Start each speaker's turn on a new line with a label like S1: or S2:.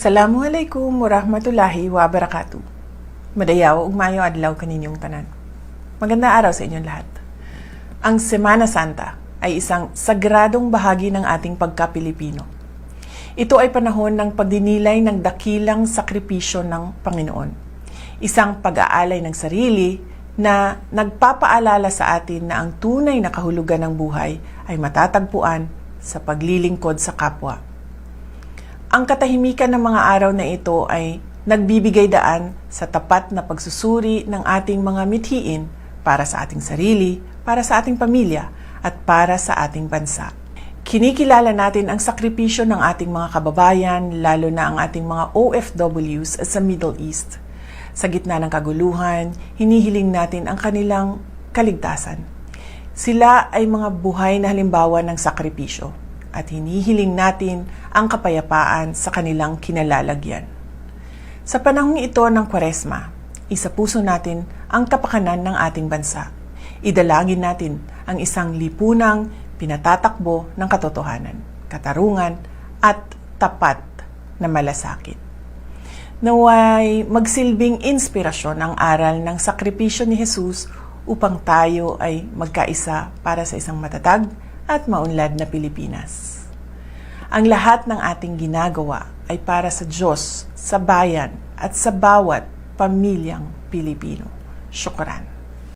S1: Assalamualaikum warahmatullahi wabarakatuh. Madayaw ug maayo adlaw kaninyong tanan. Magandang araw sa inyong lahat. Ang Semana Santa ay isang sagradong bahagi ng ating pagka-Pilipino. Ito ay panahon ng pagdinilay ng dakilang sakripisyo ng Panginoon. Isang pag-aalay ng sarili na nagpapaalala sa atin na ang tunay na kahulugan ng buhay ay matatagpuan sa paglilingkod sa kapwa. Ang katahimikan ng mga araw na ito ay nagbibigay daan sa tapat na pagsusuri ng ating mga mithiin para sa ating sarili, para sa ating pamilya, at para sa ating bansa. Kinikilala natin ang sakripisyo ng ating mga kababayan, lalo na ang ating mga OFWs sa Middle East. Sa gitna ng kaguluhan, hinihiling natin ang kanilang kaligtasan. Sila ay mga buhay na halimbawa ng sakripisyo at hinihiling natin ang kapayapaan sa kanilang kinalalagyan. Sa panahong ito ng Kwaresma, isapuso natin ang kapakanan ng ating bansa. Idalangin natin ang isang lipunang pinatatakbo ng katotohanan, katarungan at tapat na malasakit. Naway magsilbing inspirasyon ang aral ng sakripisyo ni Jesus upang tayo ay magkaisa para sa isang matatag at maunlad na Pilipinas. Ang lahat ng ating ginagawa ay para sa Diyos, sa bayan, at sa bawat pamilyang Pilipino. Syukran.